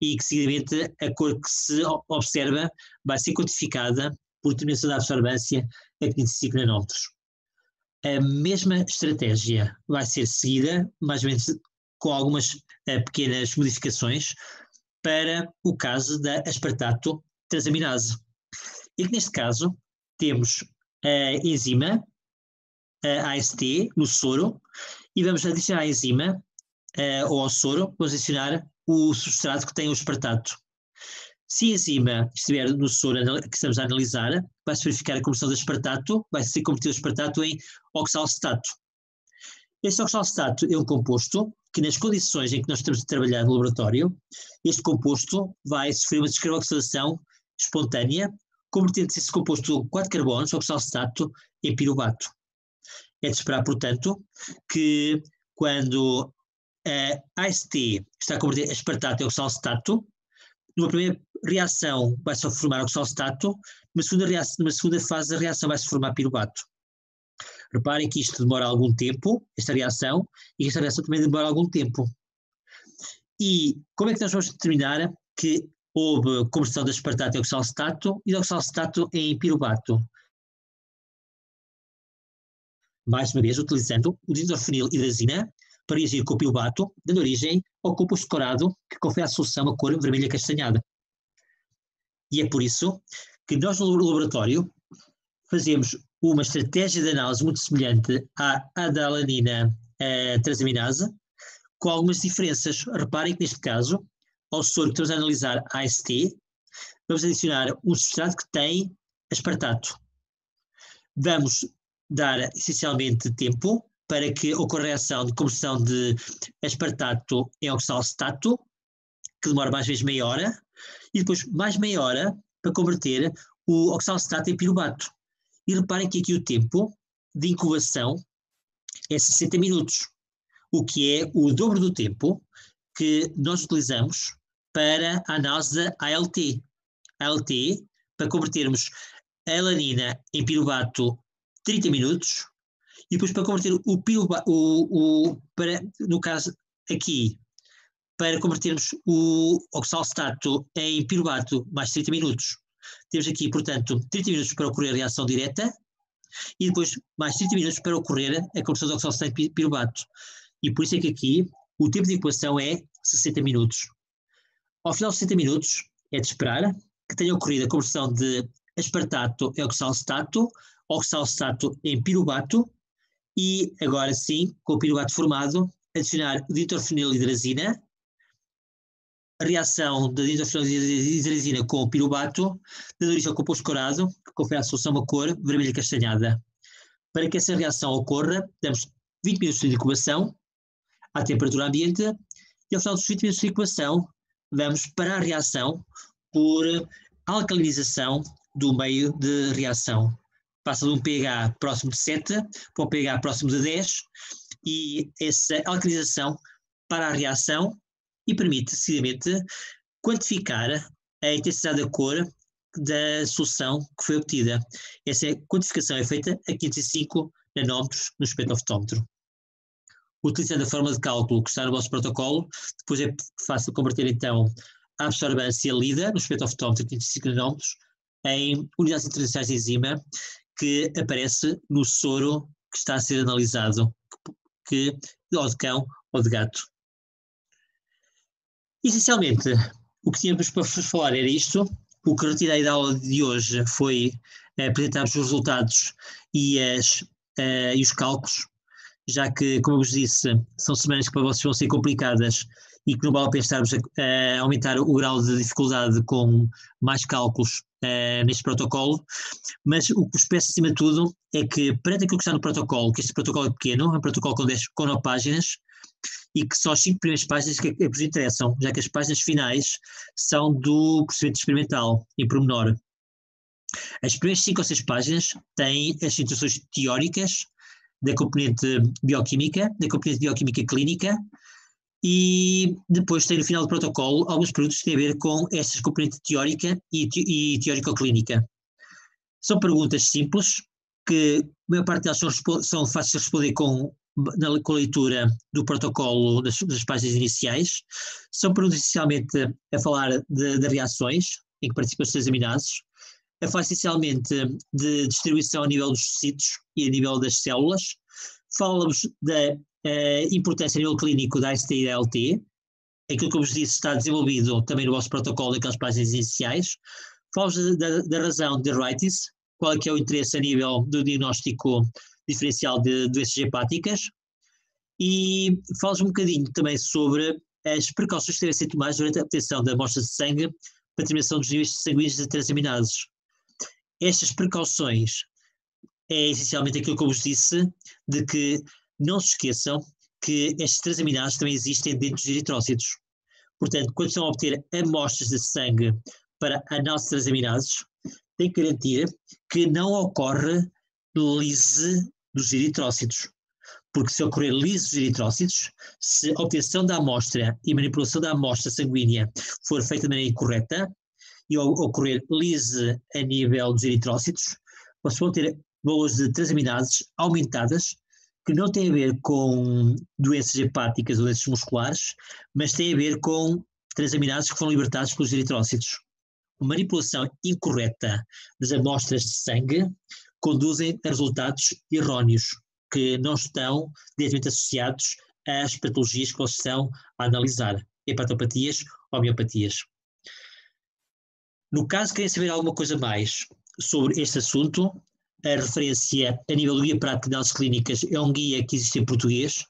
e que seguidamente a cor que se observa vai ser quantificada por determinação da absorvância a 25 nanómetros. A mesma estratégia vai ser seguida, mais ou menos com algumas pequenas modificações, para o caso da aspartato transaminase. E que neste caso temos a enzima, a AST, no soro, e vamos adicionar a enzima, ou ao soro, vamos adicionar o substrato que tem o aspartato. Se a enzima estiver no soro que estamos a analisar, vai-se verificar a conversão de aspartato, vai ser convertido o aspartato em oxalacetato. Este oxalacetato é um composto que, nas condições em que nós estamos a trabalhar no laboratório, este composto vai sofrer uma descarboxilação espontânea, convertendo-se esse composto de 4 carbonos, oxalacetato, em piruvato. É de esperar, portanto, que quando a AST está a converter aspartato em oxalacetato, numa primeira reação vai-se formar oxalacetato, numa segunda fase a reação vai-se formar piruvato. Reparem que isto demora algum tempo, esta reação, e esta reação também demora algum tempo. E como é que nós vamos determinar que houve conversão de aspartato em oxalacetato e de oxalacetato em piruvato? Mais uma vez, utilizando o dinitrofenilhidrazina para reagir com o piruvato, dando origem ao composto corado que confere à solução a cor vermelha castanhada. E é por isso que nós no laboratório fazemos uma estratégia de análise muito semelhante à da alanina transaminase, com algumas diferenças. Reparem que neste caso, ao soro que estamos a analisar AST, vamos adicionar um substrato que tem aspartato. Vamos dar essencialmente tempo para que ocorra a reação de conversão de aspartato em oxalcetato, que demora mais vezes meia hora, e depois mais meia hora para converter o oxalcetato em piruvato. E reparem que aqui o tempo de incubação é 60 minutos, o que é o dobro do tempo que nós utilizamos para a análise da ALT. ALT, para convertermos a alanina em piruvato, 30 minutos, e depois para converter o piruvato, no caso aqui, para convertermos o oxalcetato em piruvato, mais 30 minutos. Temos aqui, portanto, 30 minutos para ocorrer a reação direta e depois mais 30 minutos para ocorrer a conversão do oxalcetato em piruvato. E por isso é que aqui o tempo de equação é 60 minutos. Ao final de 60 minutos é de esperar que tenha ocorrido a conversão de aspartato em oxalcetato, oxalcetato em piruvato e agora sim, com o piruvato formado, adicionar o ditorfenilhidrazina, a reação da ditorfenilhidrazina com o piruvato, dando origem ao composto corado, que confere à solução uma cor vermelha castanhada. Para que essa reação ocorra, damos 20 minutos de incubação à temperatura ambiente e ao final dos 20 minutos de incubação vamos para a reação por alcalinização do meio de reação. Passa de um pH próximo de 7 para um pH próximo de 10 e essa alcalinização para a reação e permite, decididamente, quantificar a intensidade da cor da solução que foi obtida. Essa quantificação é feita a 505 nanómetros no espectrofótometro. Utilizando a forma de cálculo que está no vosso protocolo, depois é fácil converter então a absorbância lida no espectrofótometro 505 nanómetros em unidades internacionais de enzima que aparece no soro que está a ser analisado, ou de cão ou de gato. Essencialmente, o que tínhamos para vos falar era isto. O que retirei da aula de hoje foi apresentar-vos os resultados e os cálculos, já que, como eu vos disse, são semanas que para vocês vão ser complicadas e que não vale a pena estarmos a aumentar o grau de dificuldade com mais cálculos neste protocolo, mas o que vos peço acima de tudo é que, perante aquilo que está no protocolo, que este protocolo é pequeno, é um protocolo com 9 páginas, e que são as 5 primeiras páginas que vos interessam, já que as páginas finais são do procedimento experimental, em pormenor. As primeiras 5 ou 6 páginas têm as introduções teóricas da componente bioquímica, da componente bioquímica clínica, e depois tem no final do protocolo alguns produtos que têm a ver com estas componentes teórica e teórico-clínica. São perguntas simples, que a maior parte delas são fáceis de responder com a leitura do protocolo das páginas iniciais. São perguntas essencialmente a falar de reações em que participam os 3 aminases, a falar essencialmente de distribuição a nível dos tecidos e a nível das células. Fala-vos da importância a nível clínico da AST e da ALT. Aquilo que eu vos disse está desenvolvido também no vosso protocolo naquelas páginas iniciais. Fala-vos da razão de arthritis, qual é que é o interesse a nível do diagnóstico diferencial de doenças hepáticas, e fala-vos um bocadinho também sobre as precauções que devem ser tomadas durante a obtenção da amostra de sangue para a determinação dos níveis sanguíneos de transaminases. Estas precauções é essencialmente aquilo que eu vos disse, de que não se esqueçam que estes transaminases também existem dentro dos eritrócitos. Portanto, quando estão a obter amostras de sangue para a análise de transaminases, têm que garantir que não ocorre lise dos eritrócitos. Porque se ocorrer lise dos eritrócitos, se a obtenção da amostra e manipulação da amostra sanguínea for feita de maneira incorreta e ocorrer lise a nível dos eritrócitos, vocês vão ter valores de transaminases aumentadas que não têm a ver com doenças hepáticas ou doenças musculares, mas têm a ver com transaminases que foram libertados pelos eritrócitos. A manipulação incorreta das amostras de sangue conduzem a resultados erróneos, que não estão diretamente associados às patologias que vocês estão a analisar, hepatopatias ou miopatias. No caso querem saber alguma coisa mais sobre este assunto, a referência a nível do Guia Prático de Análises Clínicas é um guia que existe em português,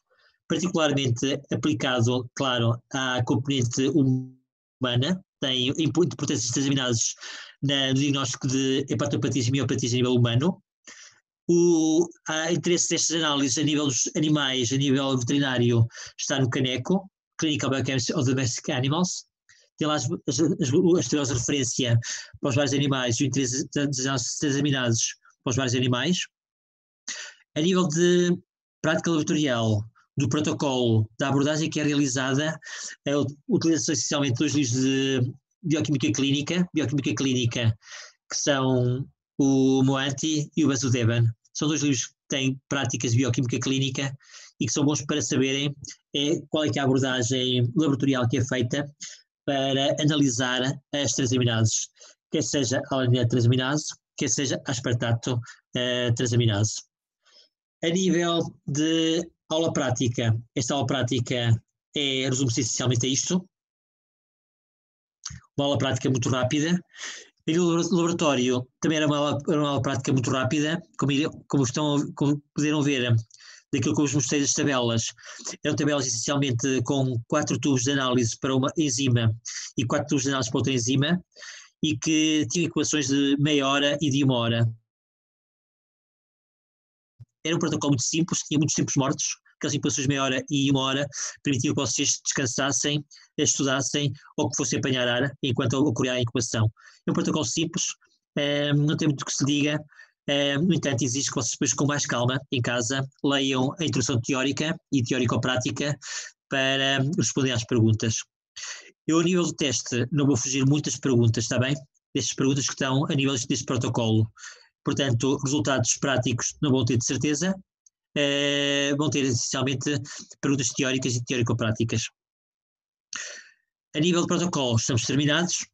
particularmente aplicado, claro, à componente humana, tem importâncias determinadas no diagnóstico de hepatopatias e miopatias a nível humano. Há interesse destas análises a nível dos animais, a nível veterinário, está no CANECO, Clinical Biochemistry of Domestic Animals. Tem lá as tabelas de referência para os vários animais e o interesse das examinados para os vários animais. A nível de prática laboratorial, do protocolo, da abordagem que é realizada, utiliza-se essencialmente dois livros de bioquímica clínica, que são o Moanti e o Vasudevhan. São dois livros que têm práticas de bioquímica clínica e que são bons para saberem qual é que é a abordagem laboratorial que é feita para analisar as transaminases, quer seja a alanina transaminase, quer seja a aspartato transaminase. A nível de aula prática, esta aula prática resume-se essencialmente a isto. Uma aula prática muito rápida. A nível laboratório, também era uma aula prática muito rápida, como puderam ver, daquilo que eu vos mostrei das tabelas. Eram tabelas essencialmente com 4 tubos de análise para uma enzima e 4 tubos de análise para outra enzima, e que tinham equações de meia hora e de 1 hora. Era um protocolo muito simples, tinha muitos tempos mortos, aquelas equações de meia hora e 1 hora permitiam que vocês descansassem, estudassem ou que fossem apanhar ar enquanto ocorria a incubação. É um protocolo simples, não tem muito que se diga, no entanto exige que vocês depois com mais calma em casa leiam a introdução teórica e teórico-prática para responder às perguntas. Eu, a nível do teste, não vou fugir muitas perguntas, está bem? Destas perguntas que estão a nível deste protocolo. Portanto, resultados práticos não vão ter de certeza, vão ter essencialmente perguntas teóricas e teórico-práticas. A nível de protocolo, estamos terminados.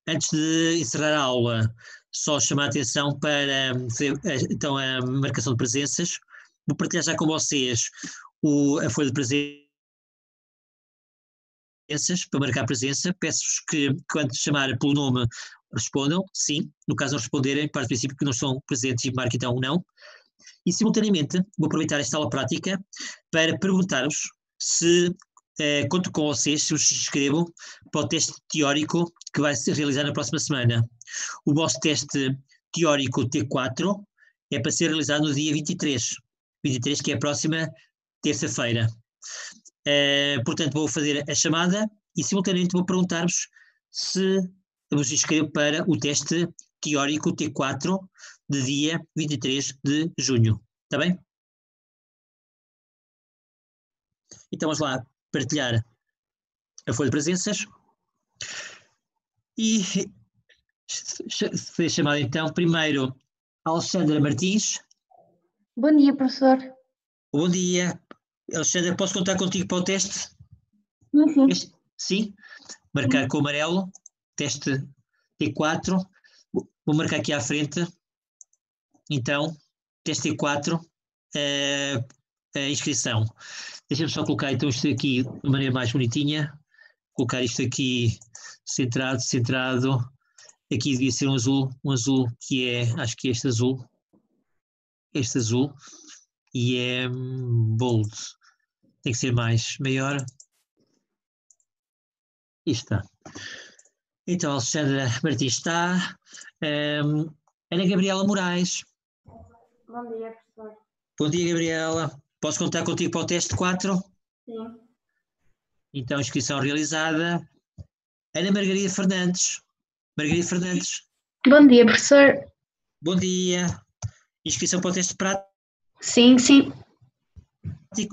Antes de encerrar a aula, só chamar a atenção para então, a marcação de presenças. Vou partilhar já com vocês a folha de presenças, para marcar presença. Peço-vos que, quando chamar pelo nome, respondam, sim. No caso não responderem, para o princípio que não estão presentes, e marquem então não. E, simultaneamente, vou aproveitar esta aula prática para perguntar-vos se conto com vocês, se vos inscrevo para o teste teórico que vai ser realizado na próxima semana. O vosso teste teórico T4 é para ser realizado no dia 23, que é a próxima terça-feira. Portanto, vou fazer a chamada e, simultaneamente, vou perguntar-vos se vos inscrevo para o teste teórico T4 de dia 23 de junho. Está bem? Então vamos lá partilhar a folha de presenças. E foi chamado então primeiro Alexandra Martins. Bom dia, professor. Bom dia. Alexandra, posso contar contigo para o teste? Sim. Sim? Marcar com o amarelo, teste T4. Vou marcar aqui à frente. Então, teste T4, a inscrição. Deixa-me só colocar então isto aqui de maneira mais bonitinha. Colocar isto aqui centrado. Aqui devia ser um azul que é, acho que é este azul, e é bold. Tem que ser maior. Isto está. Então, Alexandra Martins está. Ana Gabriela Moraes. Bom dia, professor. Bom dia, Gabriela. Posso contar contigo para o teste 4? Sim. Então, inscrição realizada. Ana Margarida Fernandes. Margarida Fernandes. Bom dia, professor. Bom dia. Inscrição para o teste prático. Sim.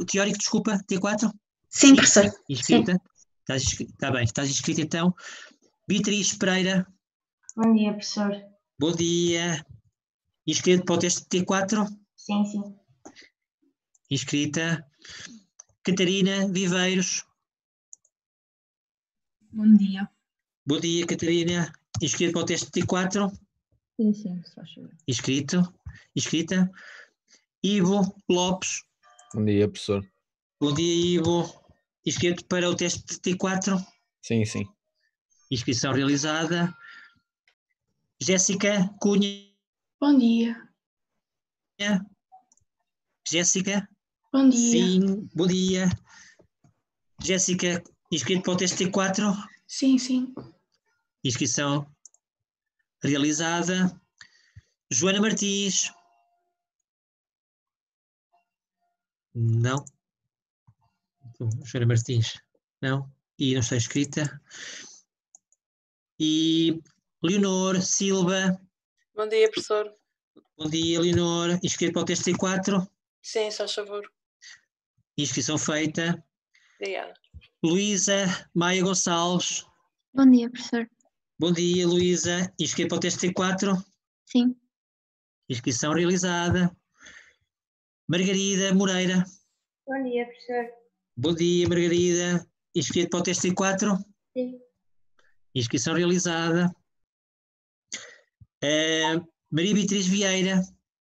Teórico, desculpa, T4? Sim, professor. Inscrita? Está bem, estás inscrita então. Beatriz Pereira. Bom dia, professor. Bom dia. Inscrita para o teste T4? Sim. Inscrita. Catarina Viveiros. Bom dia. Bom dia, Catarina. Inscrita para o teste T4? Sim, só chover. Inscrita. Ivo Lopes. Bom dia, professor. Bom dia, Ivo. Inscrito para o teste T4? Sim. Inscrição realizada. Jéssica Cunha. Bom dia. Jéssica. Bom dia. Sim, bom dia. Jéssica, inscrito para o teste T4? Sim. Inscrição realizada. Joana Martins? Não. Joana Martins? Não. E não está inscrita. E Leonor Silva? Bom dia, professor. Bom dia, Leonor. Inscrito para o teste T4? Sim, só favor. Inscrição feita. Obrigada. Luísa Maia Gonçalves? Bom dia, professor. Bom dia, Luísa. Inscrito para o teste T4? Sim. Inscrição realizada. Margarida Moreira? Bom dia, professor. Bom dia, Margarida. Inscrito para o teste T4? Sim. Inscrição realizada. Maria Beatriz Vieira?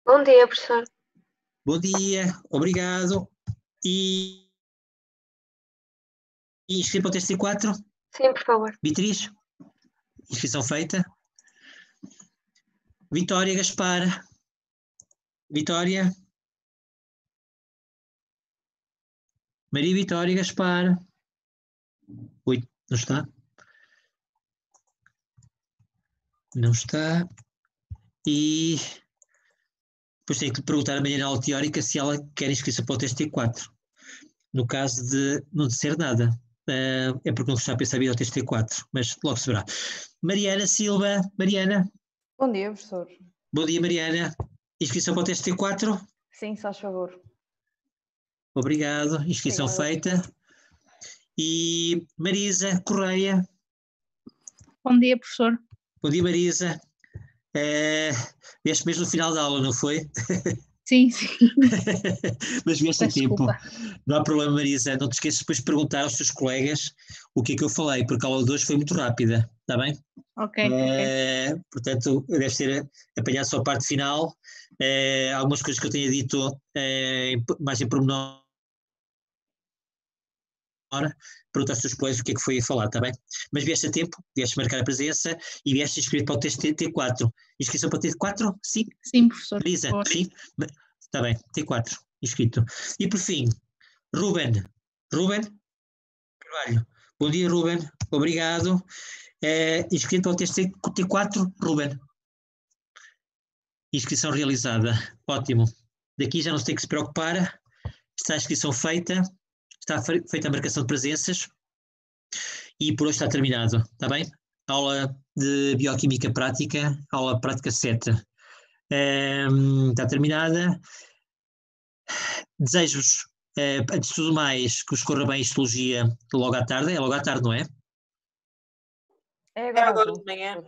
Bom dia, professor. Bom dia, obrigado. E inscrito para o teste T4? Sim, por favor. Beatriz? Inscrição feita. Vitória Gaspar? Vitória? Maria Vitória Gaspar? Oi, não está? Não está. E depois tenho que perguntar amanhã na aula teórica se ela quer inscrição para o teste T4. No caso de não disser nada. É porque não está a pensar vir ao teste T4, mas logo se verá. Mariana Silva. Mariana? Bom dia, professor. Bom dia, Mariana. Inscrição para o teste T4? Sim, se faz favor. Obrigado. Inscrição Obrigada. feita. E Marisa Correia. Bom dia, professor. Bom dia, Marisa. Vieste mesmo no final da aula, não foi? Sim. Mas vieste a Peço tempo. desculpa. Não há problema, Marisa. Não te esqueças depois de perguntar aos teus colegas o que é que eu falei, porque a aula de hoje foi muito rápida. Está bem? Ok. Portanto, deves ter apanhado só a parte final. Algumas coisas que eu tenha dito mais em pormenor. Pergunta aos teus colegas o que é que foi a falar, está bem? Mas vieste a tempo, vieste marcar a presença e vieste inscrito para o teste T4. Inscrição para o T4? Sim? Sim, professor. Marisa, sim? Está bem, T4, inscrito. E por fim, Ruben Carvalho. Bom dia, Ruben. Obrigado. Inscrito para o teste T4, Ruben. Inscrição realizada. Ótimo. Daqui já não se tem que se preocupar. Está a inscrição feita. Está feita a marcação de presenças. E por hoje está terminado. Está bem? Aula de Bioquímica Prática. Aula prática 7. Está terminada. Desejo-vos, antes de tudo mais, que vos corra bem a histologia logo à tarde. É logo à tarde, não é? É É agora agora às de 11. manhã.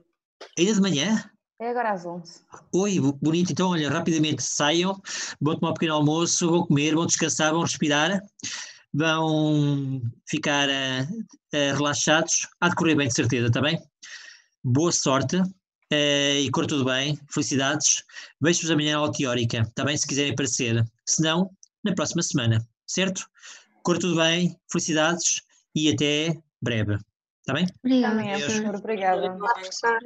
Ainda de manhã? É agora às 11. Oi, bonito. Então, olha, rapidamente saiam, vão tomar um pequeno almoço, vão comer, vão descansar, vão respirar, vão ficar relaxados. Há de correr bem, de certeza, está bem? Boa sorte e corra tudo bem. Felicidades. Vejo-vos amanhã na aula teórica, está bem? Se quiserem aparecer. Se não, na próxima semana, certo? Corra tudo bem, felicidades e até breve. Está bem? Obrigada, Amanhã, professor. professor. Obrigada. Olá, professor.